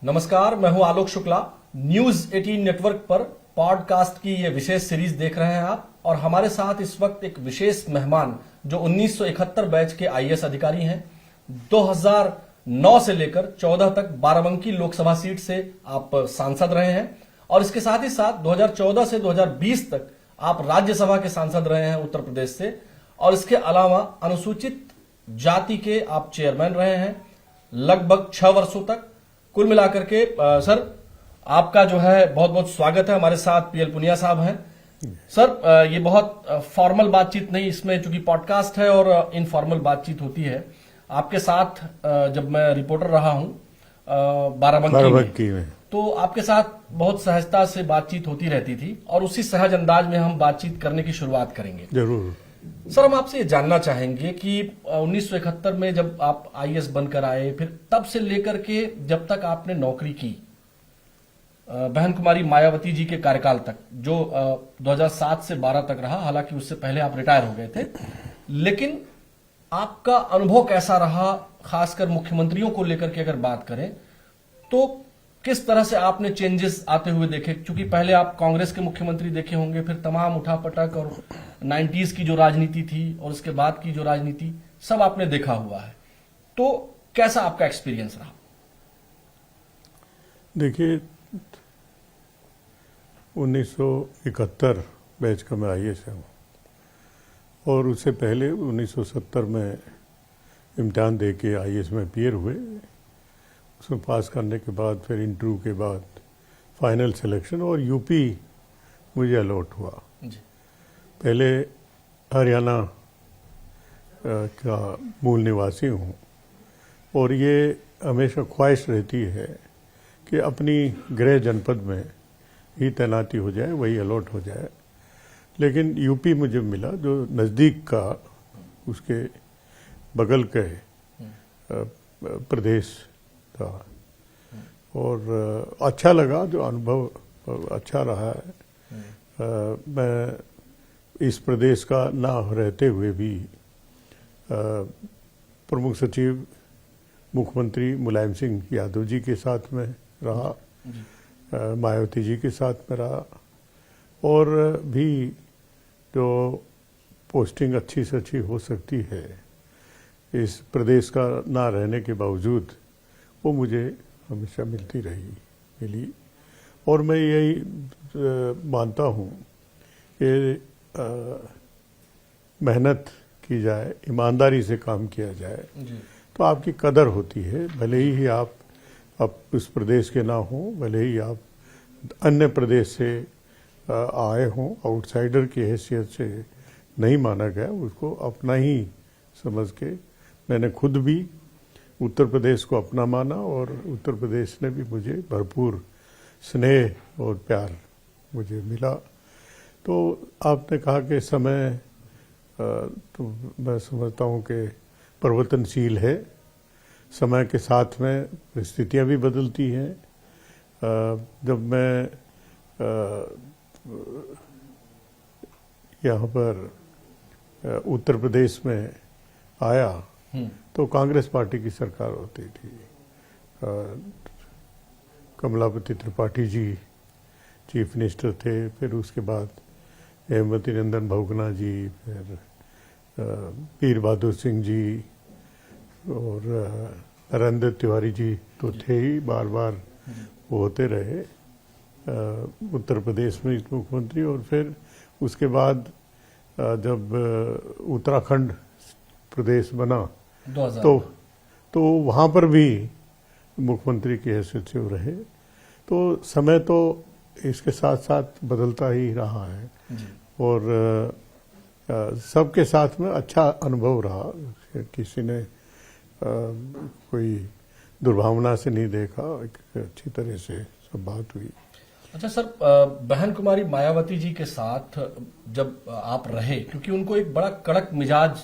नमस्कार, मैं हूं आलोक शुक्ला। न्यूज 18 नेटवर्क पर पॉडकास्ट की ये विशेष सीरीज देख रहे हैं आप, और हमारे साथ इस वक्त एक विशेष मेहमान जो 1971 बैच के आईएएस अधिकारी हैं। 2009 से लेकर 14 तक बाराबंकी लोकसभा सीट से आप सांसद रहे हैं, और इसके साथ ही साथ 2014 से 2020 तक आप राज्यसभा के सांसद रहे हैं उत्तर प्रदेश से, और इसके अलावा अनुसूचित जाति के आप चेयरमैन रहे हैं लगभग 6 वर्षों तक। कुल मिलाकर के सर आपका जो है बहुत बहुत स्वागत है। हमारे साथ पीएल पुनिया साहब हैं। सर ये बहुत फॉर्मल बातचीत नहीं, इसमें चूंकि पॉडकास्ट है और इनफॉर्मल बातचीत होती है। आपके साथ जब मैं रिपोर्टर रहा हूं बाराबंकी में, तो आपके साथ बहुत सहजता से बातचीत होती रहती थी, और उसी सहज अंदाज में हम बातचीत करने की शुरुआत करेंगे। जरूर सर, हम आपसे ये जानना चाहेंगे कि 1971 में जब आप आईएएस बनकर आए, फिर तब से लेकर के जब तक आपने नौकरी की बहन कुमारी मायावती जी के कार्यकाल तक, जो 2007 से 12 तक रहा, हालांकि उससे पहले आप रिटायर हो गए थे, लेकिन आपका अनुभव कैसा रहा? खासकर मुख्यमंत्रियों को लेकर के अगर बात करें तो किस तरह से आपने चेंजेस आते हुए देखे? क्योंकि पहले आप कांग्रेस के मुख्यमंत्री देखे होंगे, फिर तमाम उठापटक और 90s की जो राजनीति थी और उसके बाद की जो राजनीति, सब आपने देखा हुआ है। तो कैसा आपका एक्सपीरियंस रहा? देखिए, 1971 बैच का मैं आईएएस हूँ, और उससे पहले 1970 में इम्तिहान दे के आईएएस में अपीयर हुए। उसमें पास करने के बाद फिर इंटरव्यू के बाद फाइनल सिलेक्शन, और यूपी मुझे अलॉट हुआ जी। पहले हरियाणा का मूल निवासी हूँ, और ये हमेशा ख्वाहिश रहती है कि अपनी गृह जनपद में ही तैनाती हो जाए, वही अलॉट हो जाए। लेकिन यूपी मुझे मिला, जो नज़दीक का, उसके बगल के प्रदेश था, और अच्छा लगा, जो अनुभव अच्छा रहा है। मैं इस प्रदेश का ना रहते हुए भी प्रमुख सचिव मुख्यमंत्री मुलायम सिंह यादव जी के साथ में रहा, मायावती जी के साथ में रहा, और भी जो पोस्टिंग अच्छी से अच्छी हो सकती है इस प्रदेश का ना रहने के बावजूद, वो मुझे हमेशा मिली। और मैं यही मानता हूँ कि मेहनत की जाए, ईमानदारी से काम किया जाए, तो आपकी कदर होती है। भले ही आप उस प्रदेश के ना हो, भले ही आप अन्य प्रदेश से आए हों, आउटसाइडर की हैसियत से नहीं माना गया, उसको अपना ही समझ के मैंने खुद भी उत्तर प्रदेश को अपना माना, और उत्तर प्रदेश ने भी मुझे भरपूर स्नेह और प्यार मुझे मिला। तो आपने कहा कि समय, तो मैं समझता हूँ कि परिवर्तनशील है। समय के साथ में परिस्थितियाँ भी बदलती हैं। जब मैं यहाँ पर उत्तर प्रदेश में आया तो कांग्रेस पार्टी की सरकार होती थी। कमलापति त्रिपाठी जी चीफ मिनिस्टर थे, फिर उसके बाद हेमवती नंदन बहुगुणा जी, फिर पीर बहादुर सिंह जी, और नरेंद्र तिवारी जी तो थे ही, बार बार वो होते रहे उत्तर प्रदेश में मुख्यमंत्री। और फिर उसके बाद जब उत्तराखंड प्रदेश बना तो वहाँ पर भी मुख्यमंत्री की हैसियत से रहे। तो समय तो इसके साथ साथ बदलता ही रहा है, और सबके साथ में अच्छा अनुभव रहा। किसी ने कोई दुर्भावना से नहीं देखा, अच्छी तरह से सब बात हुई। अच्छा सर, बहन कुमारी मायावती जी के साथ जब आप रहे, क्योंकि उनको एक बड़ा कड़क मिजाज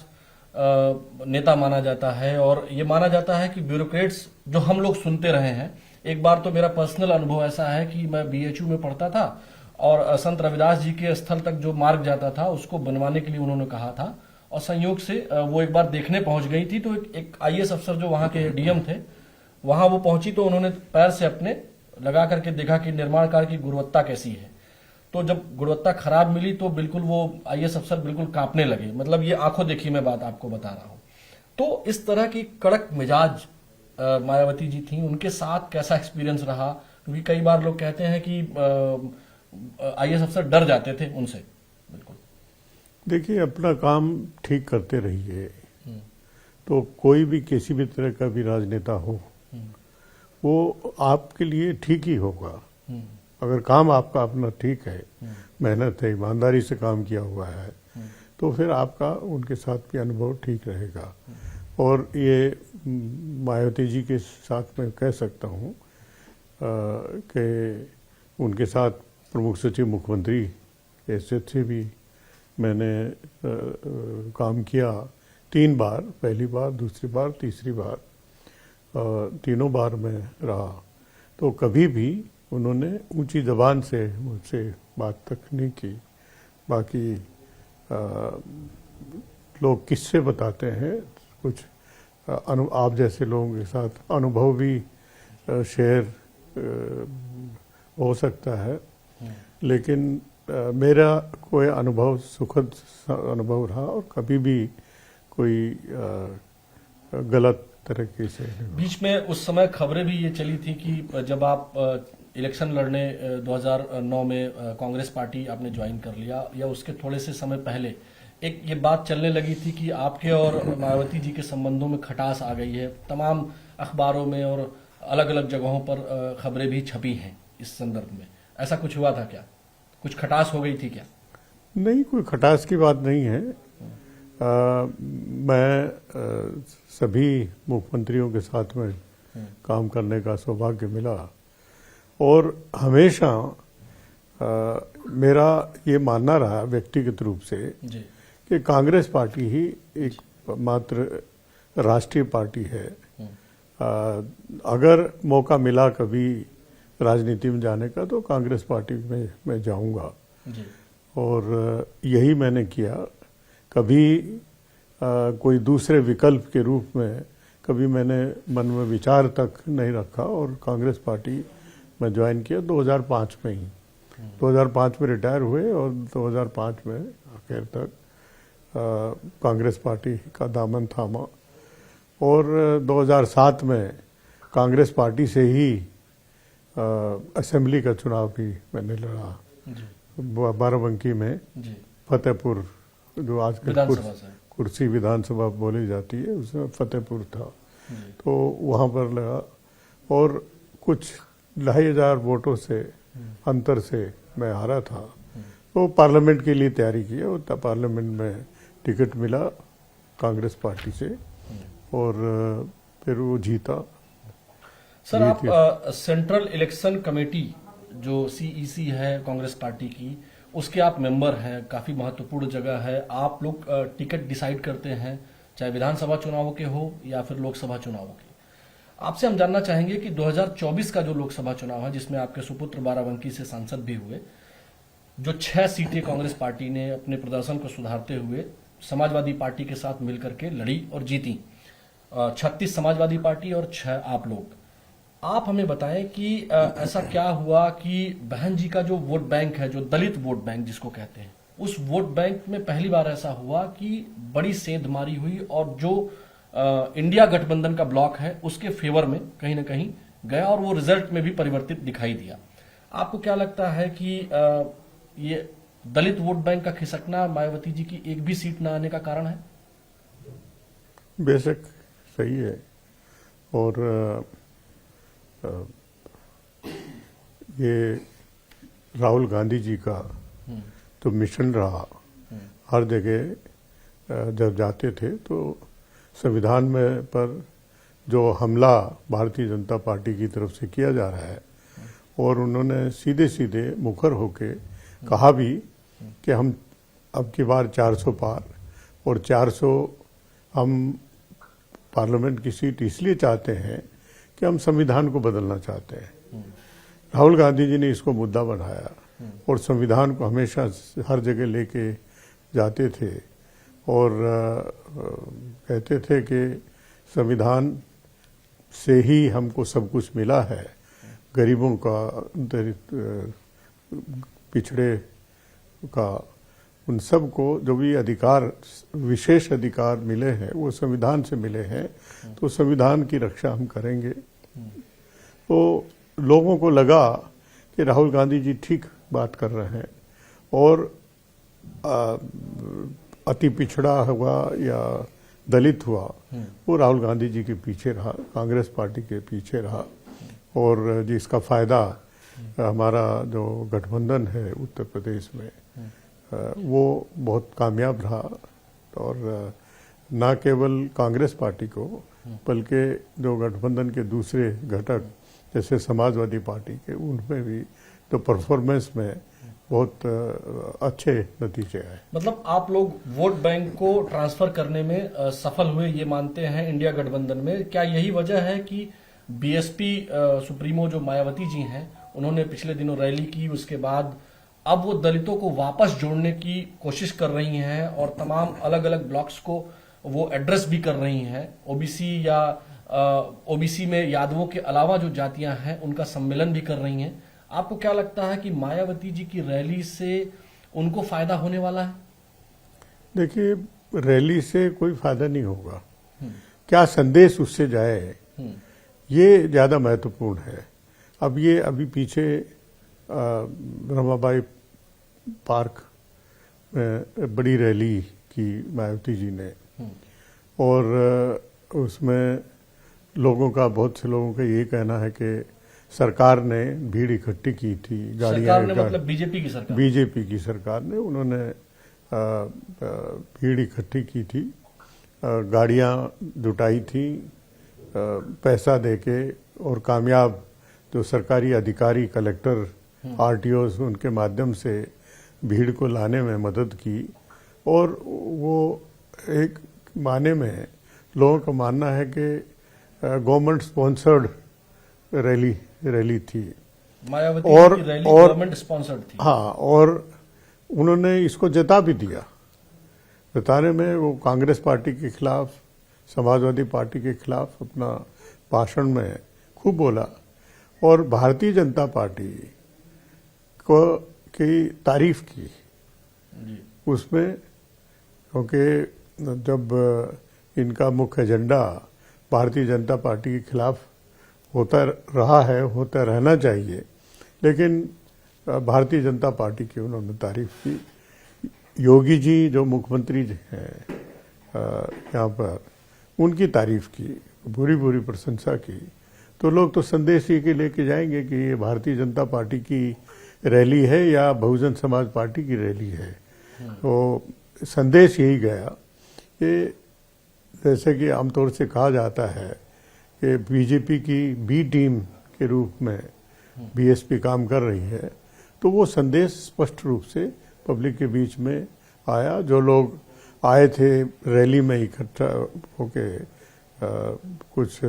नेता माना जाता है, और ये माना जाता है कि ब्यूरोक्रेट्स जो हम लोग सुनते रहे हैं। एक बार तो मेरा पर्सनल अनुभव ऐसा है कि मैं बीएचयू में पढ़ता था, और संत रविदास जी के स्थल तक जो मार्ग जाता था उसको बनवाने के लिए उन्होंने कहा था, और संयोग से वो एक बार देखने पहुंच गई थी। तो एक आईएएस अफसर जो वहां के डीएम थे, वहां वो पहुंची तो उन्होंने पैर से अपने लगा करके देखा कि निर्माण कार्य की गुणवत्ता कैसी है। तो जब गुणवत्ता खराब मिली तो बिल्कुल वो आईएएस अफसर बिल्कुल कांपने लगे। मतलब ये आंखों देखी मैं बात आपको बता रहा हूं। तो इस तरह की कड़क मिजाज मायावती जी थी, उनके साथ कैसा एक्सपीरियंस रहा? क्योंकि कई बार लोग कहते हैं कि आईएएस अफसर डर जाते थे उनसे। बिल्कुल देखिए, अपना काम ठीक करते रहिए, तो कोई भी किसी भी तरह का भी राजनेता हो वो आपके लिए ठीक ही होगा। अगर काम आपका अपना ठीक है, मेहनत है, ईमानदारी से काम किया हुआ है, तो फिर आपका उनके साथ भी अनुभव ठीक रहेगा। और ये मायावती जी के साथ मैं कह सकता हूँ कि उनके साथ प्रमुख सचिव मुख्यमंत्री हैसियत से भी मैंने काम किया 3 बार, पहली बार, दूसरी बार, तीसरी बार, तीनों बार मैं रहा। तो कभी भी उन्होंने ऊंची जबान से मुझसे बात तक नहीं की। बाकी लोग किस्से बताते हैं, कुछ आप जैसे लोगों के साथ अनुभव भी शेयर हो सकता है, लेकिन मेरा कोई अनुभव सुखद अनुभव रहा और कभी भी कोई गलत तरीके से नहीं। बीच में उस समय खबरें भी ये चली थी कि जब आप इलेक्शन लड़ने 2009 में कांग्रेस पार्टी आपने ज्वाइन कर लिया, या उसके थोड़े से समय पहले एक ये बात चलने लगी थी कि आपके और मायावती जी के संबंधों में खटास आ गई है। तमाम अखबारों में और अलग अलग जगहों पर खबरें भी छपी हैं इस संदर्भ में। ऐसा कुछ हुआ था क्या? कुछ खटास हो गई थी क्या? नहीं, कोई खटास की बात नहीं है। मैं सभी मुख्यमंत्रियों के साथ में काम करने का सौभाग्य मिला और हमेशा मेरा ये मानना रहा व्यक्तिगत रूप से जी। कि कांग्रेस पार्टी ही एक मात्र राष्ट्रीय पार्टी है। अगर मौका मिला कभी राजनीति में जाने का तो कांग्रेस पार्टी में मैं जाऊंगा जी। और यही मैंने किया। कभी कोई दूसरे विकल्प के रूप में कभी मैंने मन में विचार तक नहीं रखा और कांग्रेस पार्टी में ज्वाइन किया 2005 में ही। 2005 में रिटायर हुए और 2005 में आखिर तक कांग्रेस पार्टी का दामन थामा और 2007 में कांग्रेस पार्टी से ही असेंबली का चुनाव भी मैंने लड़ा बाराबंकी में। जी। फतेहपुर, जो आजकल विधानसभा से। कुर्सी विधानसभा बोली जाती है, उसमें फतेहपुर था, तो वहाँ पर लगा और कुछ 2,500 वोटों से अंतर से मैं हारा था। तो पार्लियामेंट के लिए तैयारी की और पार्लियामेंट में टिकट मिला कांग्रेस पार्टी से और फिर वो जीता। सर, आप सेंट्रल इलेक्शन कमेटी जो सीईसी है कांग्रेस पार्टी की, उसके आप मेंबर हैं। काफी महत्वपूर्ण जगह है। आप लोग टिकट डिसाइड करते हैं, चाहे विधानसभा चुनावों के हो या फिर लोकसभा चुनावों के। आपसे हम जानना चाहेंगे कि 2024 का जो लोकसभा चुनाव है, जिसमें आपके सुपुत्र बाराबंकी से सांसद भी हुए, जो 6 सीटें कांग्रेस पार्टी ने अपने प्रदर्शन को सुधारते हुए समाजवादी पार्टी के साथ मिलकर के लड़ी और जीती। 36 समाजवादी पार्टी और 6 आप लोग। आप हमें बताएं कि ऐसा क्या हुआ कि बहन जी का जो वोट बैंक है, जो दलित वोट बैंक जिसको कहते हैं, उस वोट बैंक में पहली बार ऐसा हुआ कि बड़ी सेंधमारी हुई और जो इंडिया गठबंधन का ब्लॉक है उसके फेवर में कहीं ना कहीं गया और वो रिजल्ट में भी परिवर्तित दिखाई दिया। आपको क्या लगता है कि ये दलित वोट बैंक का खिसकना मायावती जी की एक भी सीट ना आने का कारण है? बेशक सही है। और ये राहुल गांधी जी का तो मिशन रहा। हर जगह जब जाते थे तो संविधान में पर जो हमला भारतीय जनता पार्टी की तरफ से किया जा रहा है, और उन्होंने सीधे सीधे मुखर होके कहा भी कि हम अब की बार 400 पार, और 400 हम पार्लियामेंट की सीट इसलिए चाहते हैं कि हम संविधान को बदलना चाहते हैं। राहुल गांधी जी ने इसको मुद्दा बनाया और संविधान को हमेशा हर जगह लेके जाते थे और कहते थे कि संविधान से ही हमको सब कुछ मिला है, गरीबों का, पिछड़े का, उन सब को जो भी अधिकार, विशेष अधिकार मिले हैं वो संविधान से मिले हैं, तो संविधान की रक्षा हम करेंगे। तो लोगों को लगा कि राहुल गांधी जी ठीक बात कर रहे हैं, और अति पिछड़ा हुआ या दलित हुआ वो राहुल गांधी जी के पीछे रहा, कांग्रेस पार्टी के पीछे रहा, और जिसका फायदा हमारा जो गठबंधन है उत्तर प्रदेश में वो बहुत कामयाब रहा। और न केवल कांग्रेस पार्टी को बल्कि जो गठबंधन के दूसरे घटक जैसे समाजवादी पार्टी के, उनमें भी तो परफॉर्मेंस में बहुत अच्छे नतीजे आए। मतलब आप लोग वोट बैंक को ट्रांसफर करने में सफल हुए ये मानते हैं इंडिया गठबंधन में। क्या यही वजह है कि बीएसपी सुप्रीमो जो मायावती जी हैं उन्होंने पिछले दिनों रैली की, उसके बाद अब वो दलितों को वापस जोड़ने की कोशिश कर रही हैं और तमाम अलग अलग ब्लॉक्स को वो एड्रेस भी कर रही हैं, ओबीसी या ओबीसी में यादवों के अलावा जो जातियां हैं उनका सम्मेलन भी कर रही हैं। आपको क्या लगता है कि मायावती जी की रैली से उनको फायदा होने वाला है? देखिए, रैली से कोई फायदा नहीं होगा, क्या संदेश उससे जाए ये ज्यादा महत्वपूर्ण है। अब ये अभी पीछे रमाबाई पार्क में बड़ी रैली की मायावती जी ने, और उसमें लोगों का, बहुत से लोगों का ये कहना है कि सरकार ने भीड़ इकट्ठी की थी, सरकार ने मतलब बीजेपी की सरकार, बीजेपी की सरकार ने, उन्होंने भीड़ इकट्ठी की थी, गाड़ियां जुटाई थी पैसा देके, और कामयाब जो सरकारी अधिकारी, कलेक्टर, आरटीओ, उनके माध्यम से भीड़ को लाने में मदद की। और वो एक माने में लोगों का मानना है कि गवर्नमेंट स्पॉन्सर्ड रैली थी, मायावती की रैली गवर्नमेंट स्पॉन्सर्ड थी। हाँ, और उन्होंने इसको जता भी दिया। बताने में वो कांग्रेस पार्टी के खिलाफ, समाजवादी पार्टी के खिलाफ अपना भाषण में खूब बोला, और भारतीय जनता पार्टी को की तारीफ की उसमें, क्योंकि जब इनका मुख्य एजेंडा भारतीय जनता पार्टी के खिलाफ होता रहा है, होता रहना चाहिए, लेकिन भारतीय जनता पार्टी की उन्होंने तारीफ की। योगी जी जो मुख्यमंत्री हैं यहाँ पर, उनकी तारीफ की, बुरी बुरी प्रशंसा की। तो लोग तो संदेश ये के लेके जाएंगे कि ये भारतीय जनता पार्टी की रैली है या बहुजन समाज पार्टी की रैली है। तो संदेश यही गया कि जैसे कि आमतौर से कहा जाता है कि बीजेपी की बी टीम के रूप में बीएसपी काम कर रही है, तो वो संदेश स्पष्ट रूप से पब्लिक के बीच में आया। जो लोग आए थे रैली में इकट्ठा होके कुछ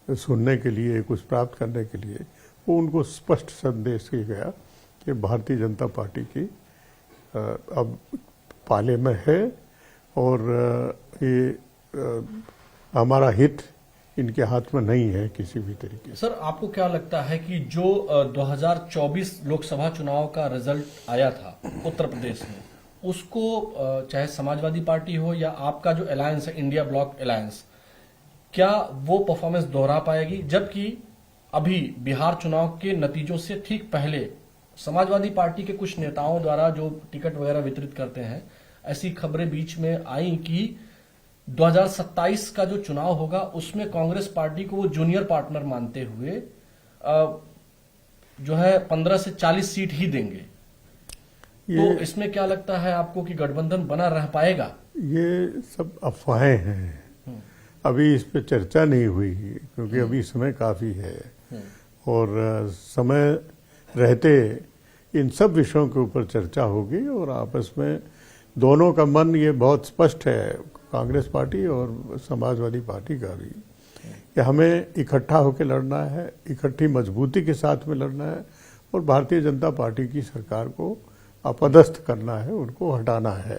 सुनने के लिए, कुछ प्राप्त करने के लिए, वो उनको स्पष्ट संदेश किया गया कि भारतीय जनता पार्टी की अब पाले में है, और ये हमारा हित इनके हाथ में नहीं है किसी भी तरीके से। सर, आपको क्या लगता है कि जो 2024 लोकसभा चुनाव का रिजल्ट आया था उत्तर प्रदेश में, उसको चाहे समाजवादी पार्टी हो या आपका जो अलायंस है इंडिया ब्लॉक अलायंस, क्या वो परफॉर्मेंस दोहरा पाएगी? जबकि अभी बिहार चुनाव के नतीजों से ठीक पहले समाजवादी पार्टी के कुछ नेताओं द्वारा जो टिकट वगैरह वितरित करते हैं, ऐसी खबरें बीच में आई कि 2027 का जो चुनाव होगा उसमें कांग्रेस पार्टी को वो जूनियर पार्टनर मानते हुए जो है 15 से 40 सीट ही देंगे। तो इसमें क्या लगता है आपको कि गठबंधन बना रह पाएगा? ये सब अफवाहें हैं, अभी इस पे चर्चा नहीं हुई क्योंकि अभी समय काफी है, और समय रहते इन सब विषयों के ऊपर चर्चा होगी, और आपस में दोनों का मन ये बहुत स्पष्ट है, कांग्रेस पार्टी और समाजवादी पार्टी का भी, कि हमें इकट्ठा होकर लड़ना है, इकट्ठी मजबूती के साथ में लड़ना है, और भारतीय जनता पार्टी की सरकार को अपदस्थ करना है, उनको हटाना है।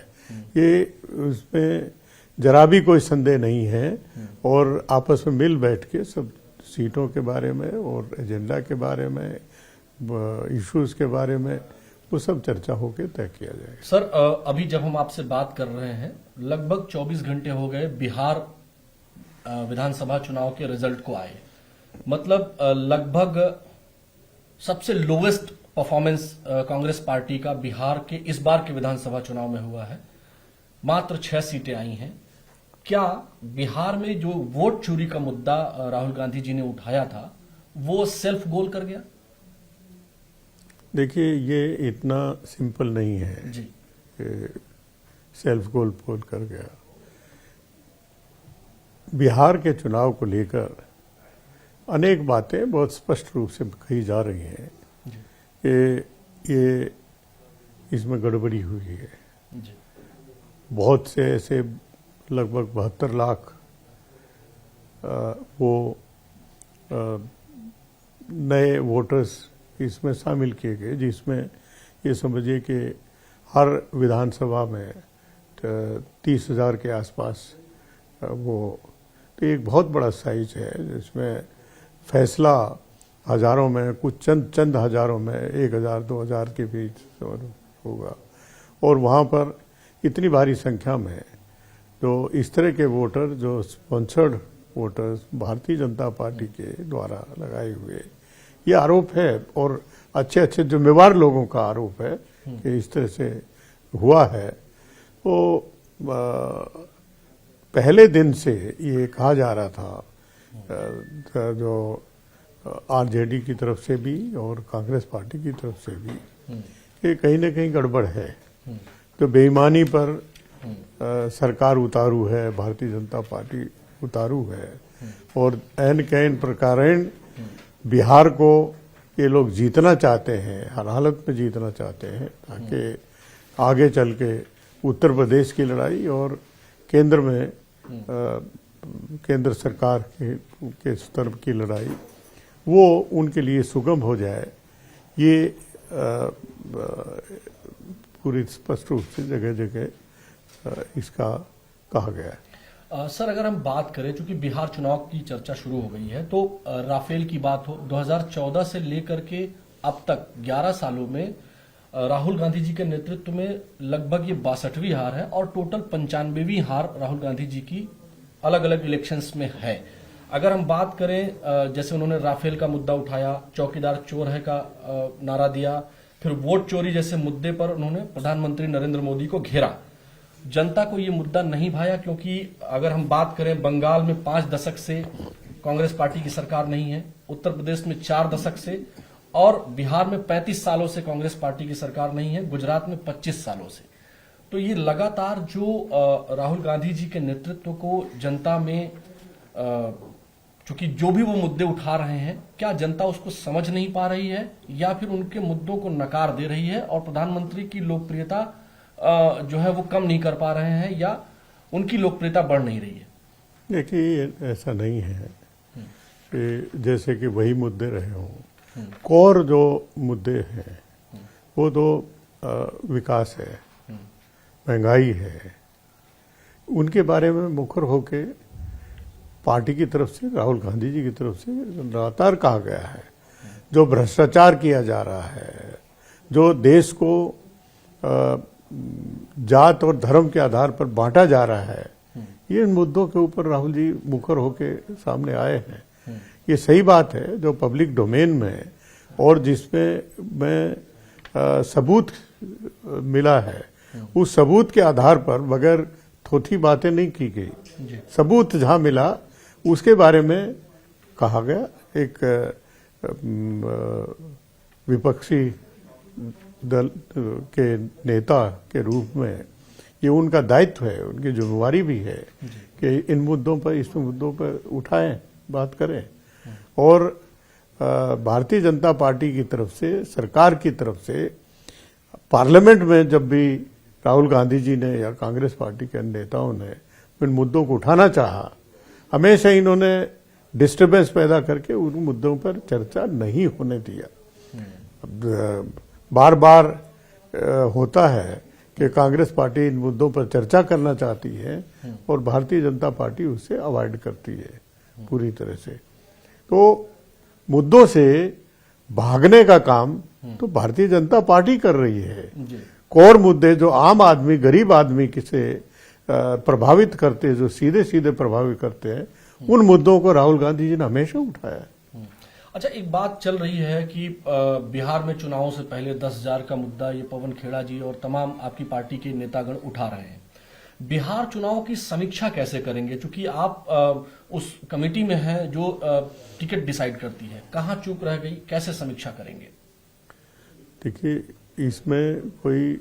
ये उसमें जरा भी कोई संदेह नहीं है। और आपस में मिल बैठ के सब सीटों के बारे में और एजेंडा के बारे में, इश्यूज के बारे में वो सब चर्चा होकर तय किया जाएगा। सर, अभी जब हम आपसे बात कर रहे हैं लगभग 24 घंटे हो गए बिहार विधानसभा चुनाव के रिजल्ट को आए, मतलब लगभग सबसे लोवेस्ट परफॉर्मेंस कांग्रेस पार्टी का बिहार के इस बार के विधानसभा चुनाव में हुआ है। मात्र 6 सीटें आई हैं। क्या बिहार में जो वोट चोरी का मुद्दा राहुल गांधी जी ने उठाया था वो सेल्फ गोल कर गया? देखिए, ये इतना सिंपल नहीं है जी। सेल्फ गोल पोल कर गया। बिहार के चुनाव को लेकर अनेक बातें बहुत स्पष्ट रूप से कही जा रही हैं कि ये इसमें गड़बड़ी हुई है। जी। बहुत से ऐसे लगभग 72 लाख वो नए वोटर्स इसमें शामिल किए गए, जिसमें ये समझिए कि हर विधानसभा में 30,000 के आसपास वो, तो एक बहुत बड़ा साइज है जिसमें फैसला हजारों में, कुछ चंद हजारों में, 1,000 2,000 के बीच होगा। और वहाँ पर इतनी भारी संख्या में तो इस तरह के वोटर जो sponsored voters Bharatiya Janata party के द्वारा लगाए हुए, ये आरोप है और अच्छे अच्छे जिम्मेवार लोगों का आरोप है कि इस तरह से हुआ है। तो पहले दिन से ये कहा जा रहा था जो आरजेडी की तरफ से भी और कांग्रेस पार्टी की तरफ से भी कि कहीं ना कहीं गड़बड़ है, तो बेईमानी पर सरकार उतारू है, भारतीय जनता पार्टी उतारू है और एन कैन प्रकारेण बिहार को ये लोग जीतना चाहते हैं, हर हालत में जीतना चाहते हैं ताकि आगे चल के उत्तर प्रदेश की लड़ाई और केंद्र में केंद्र सरकार के स्तर की लड़ाई वो उनके लिए सुगम हो जाए। ये पूरी स्पष्ट रूप से जगह जगह इसका कहा गया है। सर, अगर हम बात करें, चूंकि बिहार चुनाव की चर्चा शुरू हो गई है, तो राफेल की बात हो, 2014 से लेकर के अब तक 11 सालों में राहुल गांधी जी के नेतृत्व में लगभग ये 62वीं हार है और टोटल 95वीं हार राहुल गांधी जी की अलग अलग इलेक्शंस में है। अगर हम बात करें, जैसे उन्होंने राफेल का मुद्दा उठाया, चौकीदार चोर है का नारा दिया, फिर वोट चोरी जैसे मुद्दे पर उन्होंने प्रधानमंत्री नरेंद्र मोदी को घेरा। जनता को ये मुद्दा नहीं भाया, क्योंकि अगर हम बात करें, बंगाल में 5 दशक से कांग्रेस पार्टी की सरकार नहीं है, उत्तर प्रदेश में 4 दशक से, और बिहार में 35 सालों से कांग्रेस पार्टी की सरकार नहीं है, गुजरात में 25 सालों से। तो ये लगातार जो राहुल गांधी जी के नेतृत्व को जनता में, चूंकि जो भी वो मुद्दे उठा रहे हैं, क्या जनता उसको समझ नहीं पा रही है या फिर उनके मुद्दों को नकार दे रही है और प्रधानमंत्री की लोकप्रियता जो है वो कम नहीं कर पा रहे हैं या उनकी लोकप्रियता बढ़ नहीं रही है? देखिए, ऐसा नहीं है कि जैसे कि वही मुद्दे रहे हों। कोर जो मुद्दे हैं वो तो विकास है, महंगाई है, उनके बारे में मुखर होके पार्टी की तरफ से, राहुल गांधी जी की तरफ से लगातार कहा गया है। जो भ्रष्टाचार किया जा रहा है, जो देश को जात और धर्म के आधार पर बांटा जा रहा है, ये इन मुद्दों के ऊपर राहुल जी मुखर होके सामने आए हैं। ये सही बात है जो पब्लिक डोमेन में और जिसमें सबूत मिला है, उस सबूत के आधार पर बगैर थोथी बातें नहीं की गई। सबूत जहां मिला उसके बारे में कहा गया। एक विपक्षी दल के नेता के रूप में ये उनका दायित्व है, उनकी जिम्मेवारी भी है कि इन मुद्दों पर, इस मुद्दों पर उठाएं, बात करें। और भारतीय जनता पार्टी की तरफ से, सरकार की तरफ से, पार्लियामेंट में जब भी राहुल गांधी जी ने या कांग्रेस पार्टी के नेताओं ने इन मुद्दों को उठाना चाहा, हमेशा इन्होंने डिस्टर्बेंस पैदा करके उन मुद्दों पर चर्चा नहीं होने दिया। बार बार होता है कि कांग्रेस पार्टी इन मुद्दों पर चर्चा करना चाहती है और भारतीय जनता पार्टी उससे अवॉइड करती है पूरी तरह से। तो मुद्दों से भागने का काम तो भारतीय जनता पार्टी कर रही है। कोर मुद्दे जो आम आदमी, गरीब आदमी से प्रभावित करते हैं, जो सीधे सीधे प्रभावित करते हैं, उन मुद्दों को राहुल गांधी जी ने हमेशा उठाया है। अच्छा, एक बात चल रही है कि बिहार में चुनावों से पहले 10,000 का मुद्दा ये पवन खेड़ा जी और तमाम आपकी पार्टी के नेतागण उठा रहे हैं। बिहार चुनाव की समीक्षा कैसे करेंगे, क्योंकि आप उस कमेटी में हैं जो टिकट डिसाइड करती है, कहाँ चूक रह गई, कैसे समीक्षा करेंगे? देखिए, इसमें कोई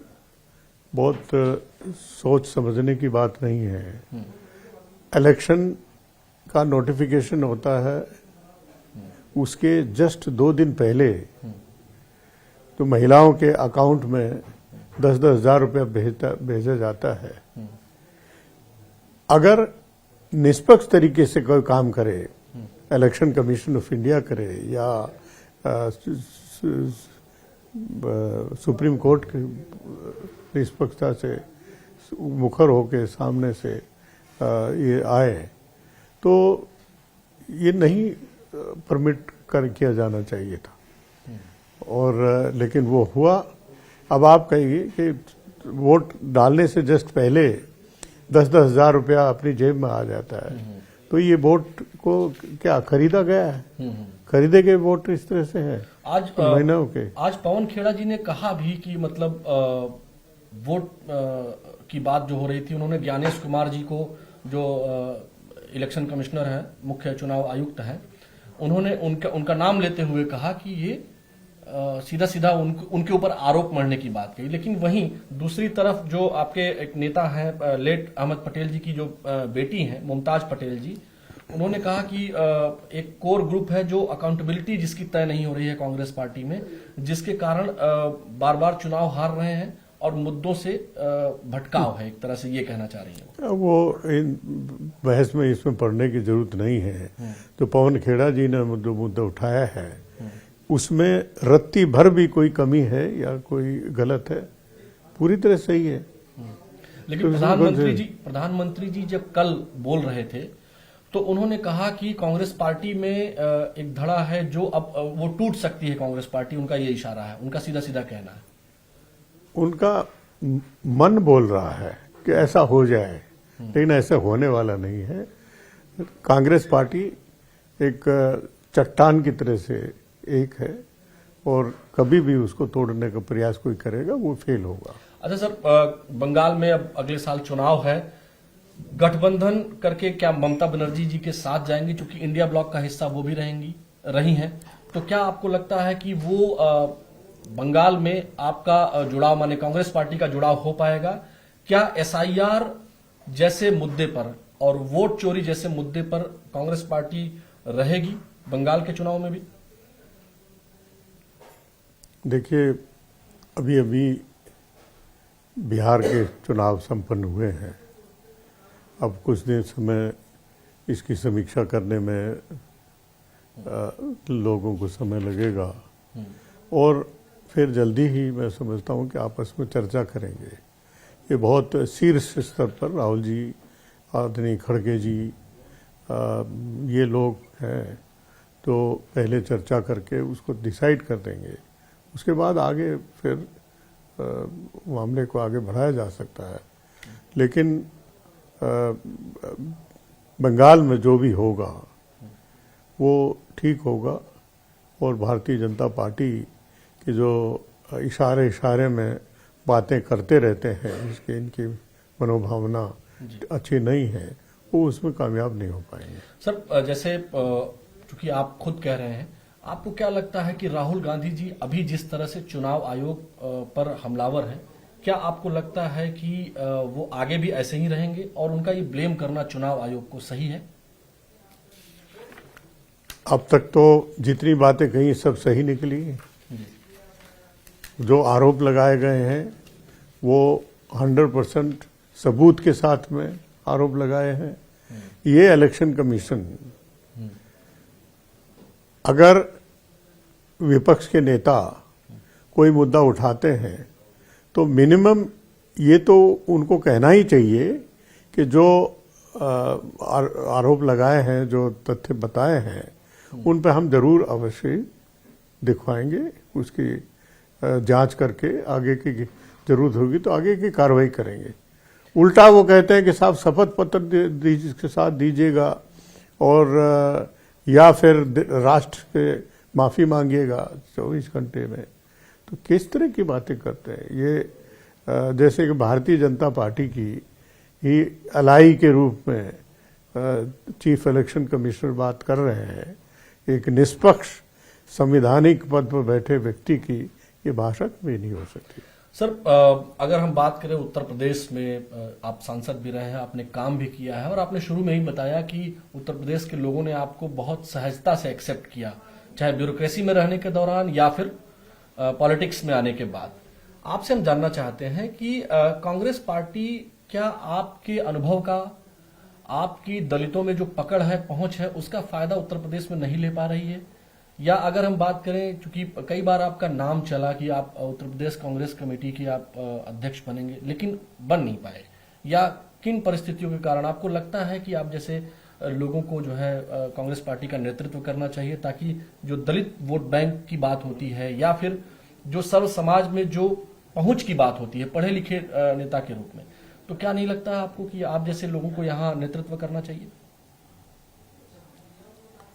बहुत सोच समझने की बात नहीं है। इलेक्शन का नोटिफिकेशन होता है, उसके जस्ट 2 दिन पहले तो महिलाओं के अकाउंट में 10-10 हजार रुपया भेजा जाता है। अगर निष्पक्ष तरीके से कोई काम करे, इलेक्शन कमीशन ऑफ इंडिया करे या सुप्रीम कोर्ट की निष्पक्षता से मुखर होके सामने से ये आए, तो ये नहीं परमिट किया जाना चाहिए था। और लेकिन वो हुआ। अब आप कहिए कि वोट डालने से जस्ट पहले 10-10 हजार रुपया अपनी जेब में आ जाता है, तो ये वोट को क्या खरीदा गया है? खरीदे गए वोट इस तरह से है आज महीनों के। आज पवन खेड़ा जी ने कहा भी कि मतलब वोट की बात जो हो रही थी, उन्होंने ज्ञानेश कुमार जी को, जो इलेक्शन कमिश्नर हैं, मुख्य चुनाव आयुक्त हैं, उन्होंने उनका नाम लेते हुए कहा कि ये सीधा सीधा उनके ऊपर आरोप मढ़ने की बात कही। लेकिन वहीं दूसरी तरफ जो आपके एक नेता हैं, लेट अहमद पटेल जी की जो बेटी हैं मुमताज पटेल जी, उन्होंने कहा कि एक कोर ग्रुप है जो अकाउंटेबिलिटी जिसकी तय नहीं हो रही है कांग्रेस पार्टी में, जिसके कारण बार बार चुनाव हार रहे हैं और मुद्दों से भटकाव है, एक तरह से ये कहना चाह रही है वो। इन बहस में इसमें पढ़ने की जरूरत नहीं है। तो पवन खेड़ा जी ने जो मुद्दा उठाया है, उसमें रत्ती भर भी कोई कमी है या कोई गलत है? पूरी तरह सही है। लेकिन प्रधानमंत्री जी जब कल बोल रहे थे तो उन्होंने कहा कि कांग्रेस पार्टी में एक धड़ा है जो अब वो टूट सकती है कांग्रेस पार्टी, उनका ये इशारा है, उनका सीधा सीधा कहना है। उनका मन बोल रहा है कि ऐसा हो जाए, लेकिन ऐसा होने वाला नहीं है। कांग्रेस पार्टी एक चट्टान की तरह से एक है और कभी भी उसको तोड़ने का प्रयास कोई करेगा वो फेल होगा। अच्छा सर, बंगाल में अब अगले साल चुनाव है, गठबंधन करके क्या ममता बनर्जी जी के साथ जाएंगी, क्योंकि इंडिया ब्लॉक का हिस्सा वो भी रही हैं, तो क्या आपको लगता है कि वो बंगाल में आपका जुड़ाव, माने कांग्रेस पार्टी का जुड़ाव हो पाएगा? क्या SIR जैसे मुद्दे पर और वोट चोरी जैसे मुद्दे पर कांग्रेस पार्टी रहेगी बंगाल के चुनाव में भी? देखिए, अभी अभी बिहार के चुनाव संपन्न हुए हैं। अब कुछ दिन समय इसकी समीक्षा करने में लोगों को समय लगेगा और फिर जल्दी ही मैं समझता हूं कि आपस में चर्चा करेंगे। ये बहुत शीर्ष स्तर पर राहुल जी, आदरणीय खड़गे जी, ये लोग हैं, तो पहले चर्चा करके उसको डिसाइड कर देंगे। उसके बाद आगे फिर मामले को आगे बढ़ाया जा सकता है। लेकिन बंगाल में जो भी होगा वो ठीक होगा और भारतीय जनता पार्टी के जो इशारे में बातें करते रहते हैं, इसके इनकी मनोभावना अच्छी नहीं है, वो उसमें कामयाब नहीं हो पाएंगे। सर, जैसे चूंकि आप खुद कह रहे हैं, आपको क्या लगता है कि राहुल गांधी जी अभी जिस तरह से चुनाव आयोग पर हमलावर हैं, क्या आपको लगता है कि वो आगे भी ऐसे ही रहेंगे और उनका ये ब्लेम करना चुनाव आयोग को सही है? अब तक तो जितनी बातें कही सब सही निकली। जो आरोप लगाए गए हैं वो 100% सबूत के साथ में आरोप लगाए हैं। ये इलेक्शन कमीशन अगर विपक्ष के नेता कोई मुद्दा उठाते हैं तो मिनिमम ये तो उनको कहना ही चाहिए कि जो आरोप लगाए हैं, जो तथ्य बताए हैं, उन पे हम जरूर अवश्य दिखवाएंगे, उसकी जांच करके आगे की जरूरत होगी तो आगे की कार्रवाई करेंगे। उल्टा वो कहते हैं कि साहब शपथ पत्र के साथ दीजिएगा और या फिर राष्ट्र से माफी मांगिएगा 24 घंटे में। तो किस तरह की बातें करते हैं ये? जैसे कि भारतीय जनता पार्टी की ही अलाई के रूप में चीफ इलेक्शन कमिश्नर बात कर रहे हैं, एक निष्पक्ष संवैधानिक पद पर बैठे व्यक्ति की ये भाषा कभी नहीं हो सकती। सर, अगर हम बात करें उत्तर प्रदेश में, आप सांसद भी रहे हैं, आपने काम भी किया है और आपने शुरू में ही बताया कि उत्तर प्रदेश के लोगों ने आपको बहुत सहजता से एक्सेप्ट किया, चाहे ब्यूरोक्रेसी में रहने के दौरान या फिर पॉलिटिक्स में आने के बाद। आपसे हम जानना चाहते हैं कि कांग्रेस पार्टी क्या आपके अनुभव का, आपकी दलितों में जो पकड़ है, पहुंच है, उसका फायदा उत्तर प्रदेश में नहीं ले पा रही है? या अगर हम बात करें, क्योंकि कई बार आपका नाम चला कि आप उत्तर प्रदेश कांग्रेस कमेटी की आप अध्यक्ष बनेंगे, लेकिन बन नहीं पाए, या किन परिस्थितियों के कारण आपको लगता है कि आप जैसे लोगों को जो है कांग्रेस पार्टी का नेतृत्व करना चाहिए, ताकि जो दलित वोट बैंक की बात होती है या फिर जो सर्व समाज में जो पहुंच की बात होती है पढ़े लिखे नेता के रूप में, तो क्या नहीं लगता आपको कि आप जैसे लोगों को यहाँ नेतृत्व करना चाहिए?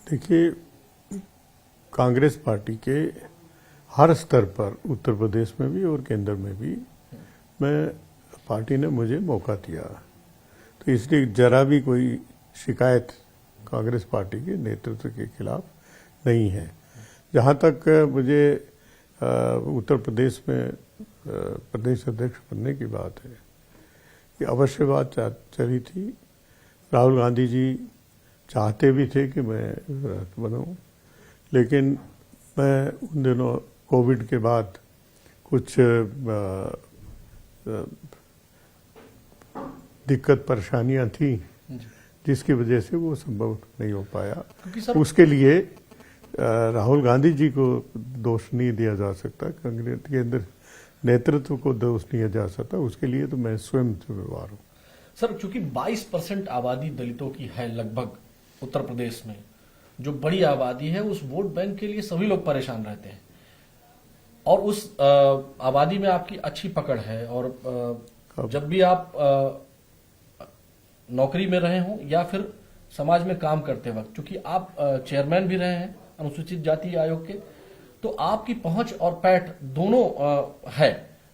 देखिए, कांग्रेस पार्टी के हर स्तर पर उत्तर प्रदेश में भी और केंद्र में भी पार्टी ने मुझे मौका दिया, तो इसलिए जरा भी कोई शिकायत कांग्रेस पार्टी के नेतृत्व के खिलाफ नहीं है। जहाँ तक मुझे उत्तर प्रदेश में प्रदेश अध्यक्ष बनने की बात है, ये अवश्य बात चली थी। राहुल गांधी जी चाहते भी थे कि मैं बनूं, लेकिन मैं उन दिनों कोविड के बाद कुछ दिक्कत परेशानियां थी, जिसकी वजह से वो संभव नहीं हो पाया। उसके लिए राहुल गांधी जी को दोष नहीं दिया जा सकता, कांग्रेस के अंदर नेतृत्व को दोष नहीं दिया जा सकता, उसके लिए तो मैं स्वयं जिम्मेवार हूँ। सर, चूंकि 22% आबादी दलितों की है लगभग उत्तर प्रदेश में, जो बड़ी आबादी है, उस वोट बैंक के लिए सभी लोग परेशान रहते हैं, और उस आबादी में आपकी अच्छी पकड़ है, और जब भी आप नौकरी में रहे हों या फिर समाज में काम करते वक्त, चूंकि आप चेयरमैन भी रहे हैं अनुसूचित जाति आयोग के, तो आपकी पहुंच और पैठ दोनों है,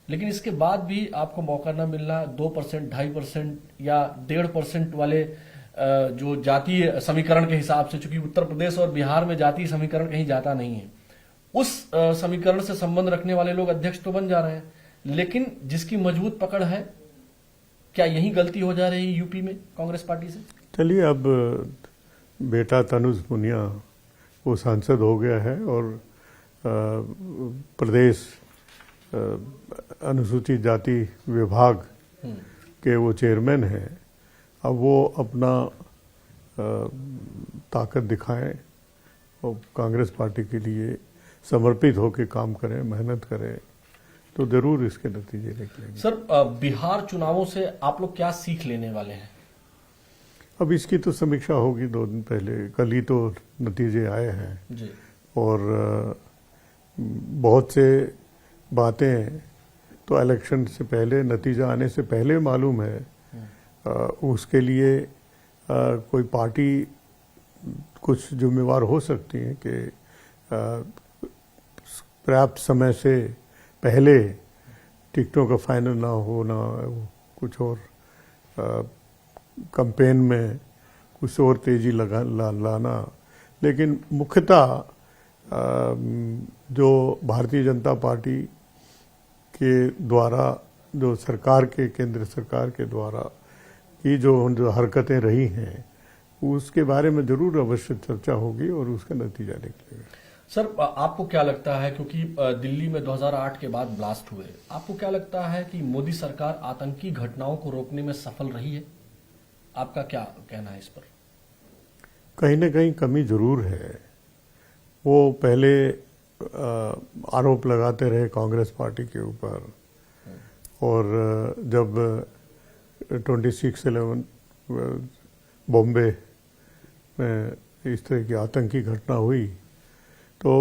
लेकिन इसके बाद भी आपको मौका न मिलना, 2%, 2.5% या 1.5% वाले जो जातीय समीकरण के हिसाब से, चूंकि उत्तर प्रदेश और बिहार में जातीय समीकरण कहीं जाता नहीं है, उस समीकरण से संबंध रखने वाले लोग अध्यक्ष तो बन जा रहे हैं, लेकिन जिसकी मजबूत पकड़ है, क्या यही गलती हो जा रही है यूपी में कांग्रेस पार्टी से? चलिए, अब बेटा तनुज पुनिया वो सांसद हो गया है और प्रदेश अनुसूचित जाति विभाग के वो चेयरमैन हैं। अब वो अपना ताकत दिखाएं और कांग्रेस पार्टी के लिए समर्पित होकर काम करें, मेहनत करें, तो जरूर इसके नतीजे निकलेंगे। सर, बिहार चुनावों से आप लोग क्या सीख लेने वाले हैं? अब इसकी तो समीक्षा होगी 2 दिन पहले, कल ही तो नतीजे आए हैं जी। और बहुत से बातें तो इलेक्शन से पहले, नतीजा आने से पहले मालूम है। उसके लिए कोई पार्टी कुछ जिम्मेवार हो सकती है कि पर्याप्त समय से पहले टिकटों का फाइनल ना होना, कुछ और कैंपेन में कुछ और तेजी लाना, लेकिन मुख्यतः जो भारतीय जनता पार्टी के द्वारा, जो सरकार के, केंद्र सरकार के द्वारा की जो हरकतें रही हैं, उसके बारे में जरूर अवश्य चर्चा होगी और उसका नतीजा निकलेगा। सर, आपको क्या लगता है, क्योंकि दिल्ली में 2008 के बाद ब्लास्ट हुए, आपको क्या लगता है कि मोदी सरकार आतंकी घटनाओं को रोकने में सफल रही है? आपका क्या कहना है इस पर? कहीं ना कहीं कमी जरूर है। वो पहले आरोप लगाते रहे कांग्रेस पार्टी के ऊपर और जब 26/11 बॉम्बे में इस तरह की आतंकी घटना हुई तो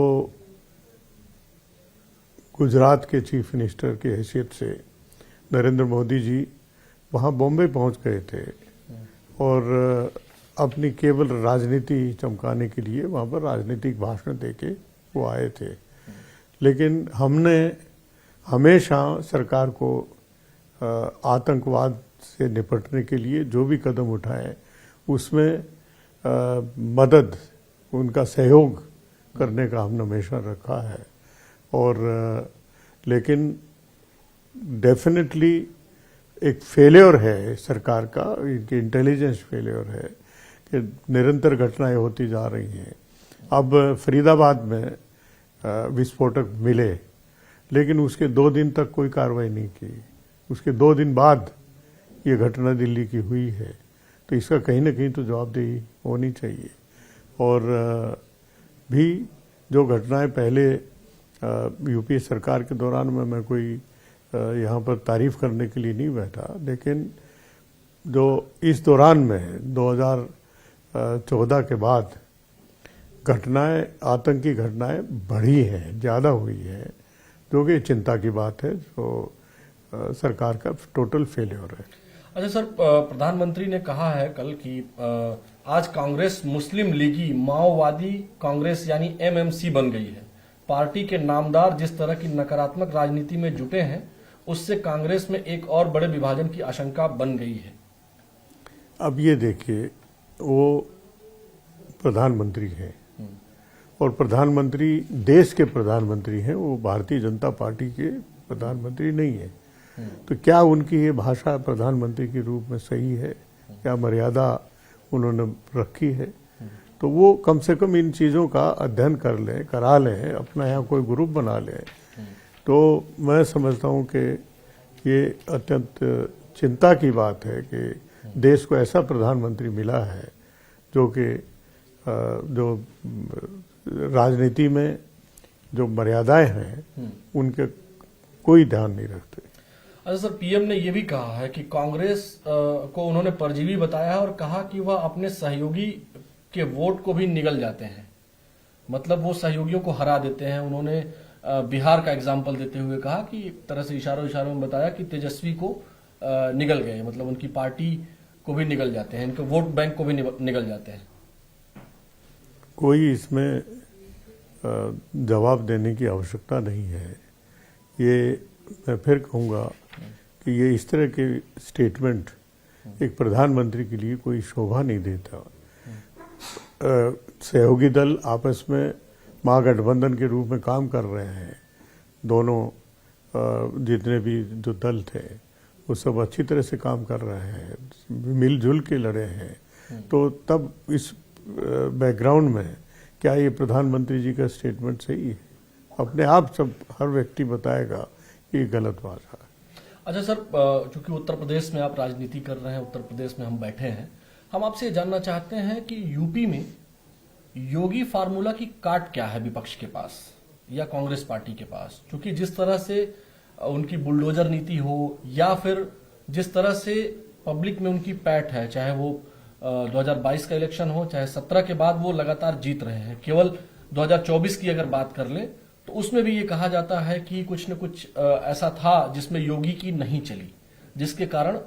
गुजरात के चीफ मिनिस्टर की हैसियत से नरेंद्र मोदी जी वहाँ बॉम्बे पहुँच गए थे और अपनी केवल राजनीति चमकाने के लिए वहाँ पर राजनीतिक भाषण देके वो आए थे। लेकिन हमने हमेशा सरकार को आतंकवाद से निपटने के लिए जो भी कदम उठाए उसमें मदद, उनका सहयोग करने का हमने हमेशा रखा है। और लेकिन डेफिनेटली एक फेलियर है सरकार का, इनकी इंटेलिजेंस फेलियर है कि निरंतर घटनाएं होती जा रही हैं। अब फरीदाबाद में विस्फोटक मिले लेकिन उसके 2 दिन तक कोई कार्रवाई नहीं की, उसके 2 दिन बाद ये घटना दिल्ली की हुई है। तो इसका कहीं ना कहीं तो जवाबदेही होनी चाहिए। और भी जो घटनाएं पहले यूपी सरकार के दौरान में मैं कोई यहाँ पर तारीफ करने के लिए नहीं बैठा, लेकिन जो इस दौरान में 2014 के बाद घटनाएं, आतंकी घटनाएं बढ़ी हैं, ज़्यादा हुई है, जो कि चिंता की बात है, जो सरकार का टोटल फेलियर है। अच्छा सर, प्रधानमंत्री ने कहा है कल कि आज कांग्रेस मुस्लिम लीगी माओवादी कांग्रेस यानी एमएमसी बन गई है। पार्टी के नामदार जिस तरह की नकारात्मक राजनीति में जुटे हैं उससे कांग्रेस में एक और बड़े विभाजन की आशंका बन गई है। अब ये देखिए, वो प्रधानमंत्री हैं और प्रधानमंत्री देश के प्रधानमंत्री हैं, वो भारतीय जनता पार्टी के प्रधानमंत्री नहीं है। तो क्या उनकी ये भाषा प्रधानमंत्री के रूप में सही है? क्या मर्यादा उन्होंने रखी है? तो वो कम से कम इन चीज़ों का अध्ययन कर लें, करा लें, अपना यहाँ कोई ग्रुप बना लें। तो मैं समझता हूँ कि ये अत्यंत चिंता की बात है कि देश को ऐसा प्रधानमंत्री मिला है जो कि जो राजनीति में जो मर्यादाएं हैं उनके कोई ध्यान नहीं रखते। अच्छा सर, पीएम ने यह भी कहा है कि कांग्रेस को उन्होंने परजीवी बताया है और कहा कि वह अपने सहयोगी के वोट को भी निगल जाते हैं, मतलब वो सहयोगियों को हरा देते हैं। उन्होंने बिहार का एग्जाम्पल देते हुए कहा कि एक तरह से इशारों में बताया कि तेजस्वी को निगल गए, मतलब उनकी पार्टी को भी निगल जाते हैं, इनके वोट बैंक को भी निगल जाते हैं। कोई इसमें जवाब देने की आवश्यकता नहीं है। ये मैं फिर कहूँगा कि ये इस तरह के स्टेटमेंट एक प्रधानमंत्री के लिए कोई शोभा नहीं देता। सहयोगी दल आपस में महागठबंधन के रूप में काम कर रहे हैं, दोनों जितने भी जो दल थे वो सब अच्छी तरह से काम कर रहे हैं, मिलजुल के लड़े हैं। तो तब इस बैकग्राउंड में क्या ये प्रधानमंत्री जी का स्टेटमेंट सही है? अपने आप सब हर व्यक्ति बताएगा कि ये गलत बात है। अच्छा सर, चूंकि उत्तर प्रदेश में आप राजनीति कर रहे हैं, उत्तर प्रदेश में हम बैठे हैं, हम आपसे जानना चाहते हैं कि यूपी में योगी फार्मूला की काट क्या है विपक्ष के पास या कांग्रेस पार्टी के पास? क्योंकि जिस तरह से उनकी बुलडोजर नीति हो या फिर जिस तरह से पब्लिक में उनकी पैठ है, चाहे वो 2022 का इलेक्शन हो चाहे 17 के बाद, वो लगातार जीत रहे हैं। केवल 2024 की अगर बात कर ले तो उसमें भी ये कहा जाता है कि कुछ न कुछ ऐसा था जिसमें योगी की नहीं चली, जिसके कारण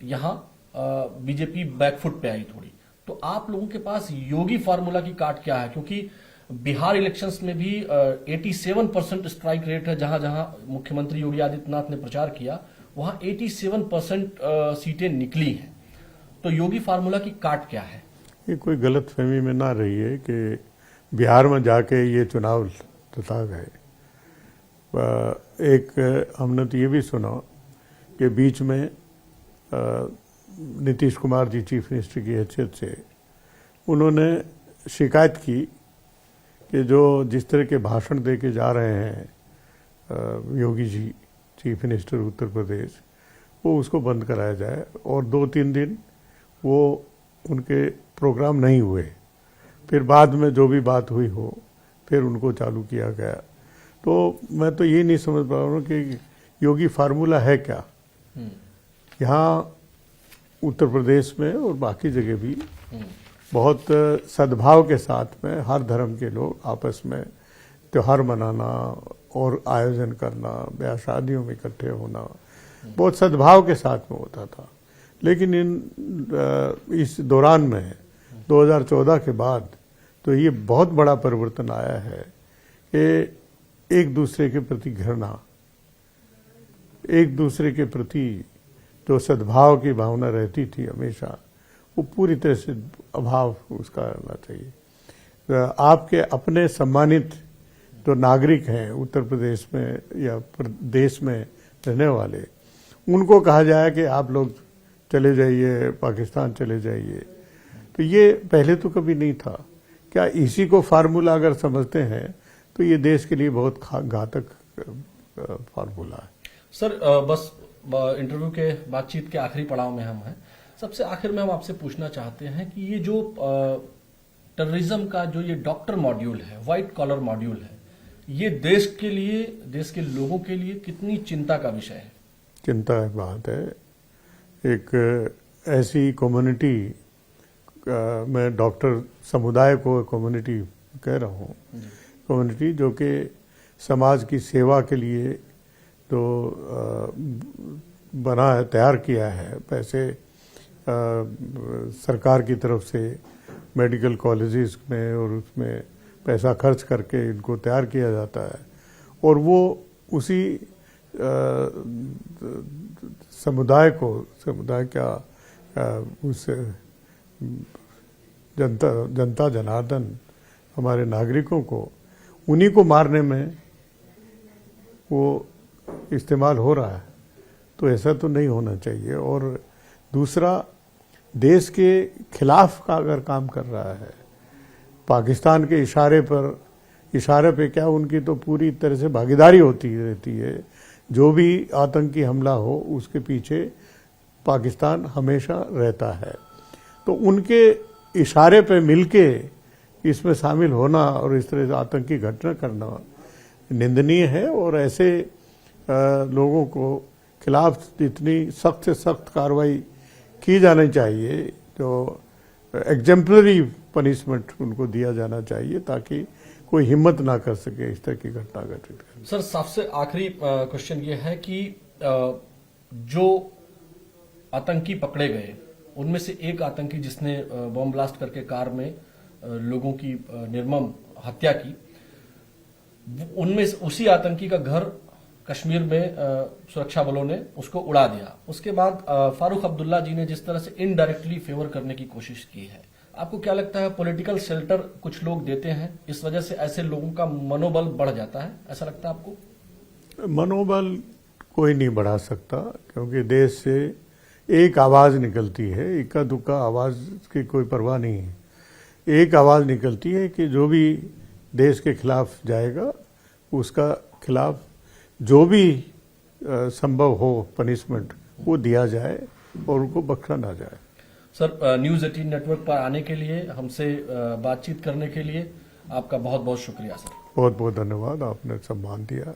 यहाँ बीजेपी बैकफुट पे आई थोड़ी। तो आप लोगों के पास योगी फार्मूला की काट क्या है? क्योंकि बिहार इलेक्शंस में भी 87% स्ट्राइक रेट है। जहां जहां मुख्यमंत्री योगी आदित्यनाथ ने प्रचार किया वहां 87% सीटें निकली हैं। तो योगी फार्मूला की काट क्या है? ये कोई गलत फहमी में ना रही है कि बिहार में जाके ये चुनाव जिता गए। एक हमने तो ये भी सुना कि बीच में नीतीश कुमार जी चीफ मिनिस्टर की हैसियत से उन्होंने शिकायत की कि जो जिस तरह के भाषण दे के जा रहे हैं योगी जी चीफ मिनिस्टर उत्तर प्रदेश, वो उसको बंद कराया जाए। और 2-3 दिन वो उनके प्रोग्राम नहीं हुए, फिर बाद में जो भी बात हुई हो फिर उनको चालू किया गया। तो मैं तो ये नहीं समझ पा रहा हूँ कि योगी फार्मूला है क्या। यहाँ उत्तर प्रदेश में और बाकी जगह भी बहुत सद्भाव के साथ में हर धर्म के लोग आपस में त्योहार मनाना और आयोजन करना, ब्याह शादियों में इकट्ठे होना बहुत सद्भाव के साथ में होता था। लेकिन इस दौरान में 2014 के बाद तो ये बहुत बड़ा परिवर्तन आया है कि एक दूसरे के प्रति घृणा, एक दूसरे के प्रति जो सद्भाव की भावना रहती थी हमेशा, वो पूरी तरह से अभाव उसका रहना चाहिए। आपके अपने सम्मानित जो नागरिक हैं उत्तर प्रदेश में या देश में रहने वाले, उनको कहा जाए कि आप लोग चले जाइए, पाकिस्तान चले जाइए, तो ये पहले तो कभी नहीं था। क्या इसी को फार्मूला अगर समझते हैं तो ये देश के लिए बहुत घातक फार्मूला है। सर बस इंटरव्यू के बातचीत के आखिरी पड़ाव में हम हैं। सबसे आखिर में हम आपसे पूछना चाहते हैं कि ये जो टेररिज्म का जो ये डॉक्टर मॉड्यूल है, व्हाइट कॉलर मॉड्यूल है, ये देश के लिए, देश के लोगों के लिए कितनी चिंता का विषय है? चिंता की बात है। एक ऐसी कम्युनिटी, मैं डॉक्टर समुदाय को कम्युनिटी कह रहा हूँ, कम्युनिटी जो कि समाज की सेवा के लिए तो बना है, तैयार किया है, पैसे सरकार की तरफ से मेडिकल कॉलेजेस में और उसमें पैसा खर्च करके इनको तैयार किया जाता है, और वो उसी समुदाय का उस जनता जनार्दन हमारे नागरिकों को, उन्हीं को मारने में वो इस्तेमाल हो रहा है। तो ऐसा तो नहीं होना चाहिए। और दूसरा, देश के खिलाफ का अगर काम कर रहा है, पाकिस्तान के इशारे पे क्या, उनकी तो पूरी तरह से भागीदारी होती रहती है। जो भी आतंकी हमला हो उसके पीछे पाकिस्तान हमेशा रहता है। तो उनके इशारे पे मिलके इसमें शामिल होना और इस तरह से आतंकी घटना करना निंदनीय है। और ऐसे लोगों को खिलाफ जितनी सख्त से सख्त कार्रवाई की जानी चाहिए, तो एग्जेम्पलरी पनिशमेंट उनको दिया जाना चाहिए ताकि कोई हिम्मत ना कर सके इस तरह की घटना घटित करने। सर सबसे आखिरी क्वेश्चन ये है कि जो आतंकी पकड़े गए, उनमें से एक आतंकी जिसने बॉम्ब ब्लास्ट करके कार में लोगों की निर्मम हत्या की, उनमें उसी आतंकी का घर कश्मीर में सुरक्षा बलों ने उसको उड़ा दिया। उसके बाद फारूक अब्दुल्ला जी ने जिस तरह से इनडायरेक्टली फेवर करने की कोशिश की है, आपको क्या लगता है पॉलिटिकल शेल्टर कुछ लोग देते हैं, इस वजह से ऐसे लोगों का मनोबल बढ़ जाता है, ऐसा लगता है आपको? मनोबल कोई नहीं बढ़ा सकता, क्योंकि देश से एक आवाज निकलती है, इक्का दुक्का आवाज की कोई परवाह नहीं है। एक आवाज निकलती है कि जो भी देश के खिलाफ जाएगा उसका खिलाफ जो भी संभव हो पनिशमेंट वो दिया जाए और उनको बख्शा ना जाए। सर न्यूज़ 18 नेटवर्क पर आने के लिए, हमसे बातचीत करने के लिए आपका बहुत बहुत शुक्रिया सर। बहुत बहुत धन्यवाद, आपने सम्मान दिया।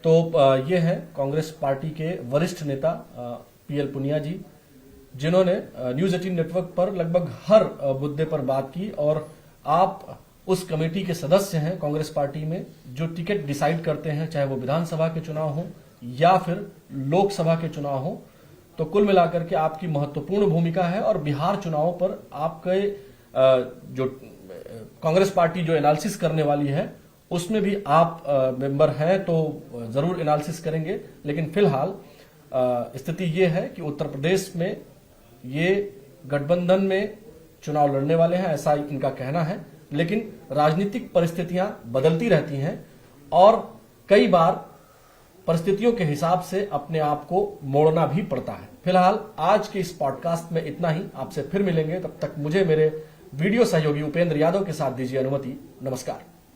तो ये है कांग्रेस पार्टी के वरिष्ठ नेता पीएल पुनिया जी, जिन्होंने न्यूज़ 18 नेटवर्क पर लगभग हर मुद्दे पर बात की। और आप उस कमेटी के सदस्य हैं कांग्रेस पार्टी में जो टिकट डिसाइड करते हैं, चाहे वो विधानसभा के चुनाव हो या फिर लोकसभा के चुनाव हो। तो कुल मिलाकर के आपकी महत्वपूर्ण भूमिका है और बिहार चुनावों पर आपके जो कांग्रेस पार्टी जो एनालिसिस करने वाली है उसमें भी आप मेंबर हैं, तो जरूर एनालिसिस करेंगे। लेकिन फिलहाल स्थिति ये है कि उत्तर प्रदेश में ये गठबंधन में चुनाव लड़ने वाले हैं, ऐसा इनका कहना है। लेकिन राजनीतिक परिस्थितियां बदलती रहती हैं और कई बार परिस्थितियों के हिसाब से अपने आप को मोड़ना भी पड़ता है। फिलहाल आज के इस पॉडकास्ट में इतना ही, आपसे फिर मिलेंगे। तब तक मुझे मेरे वीडियो सहयोगी उपेंद्र यादव के साथ दीजिए अनुमति। नमस्कार।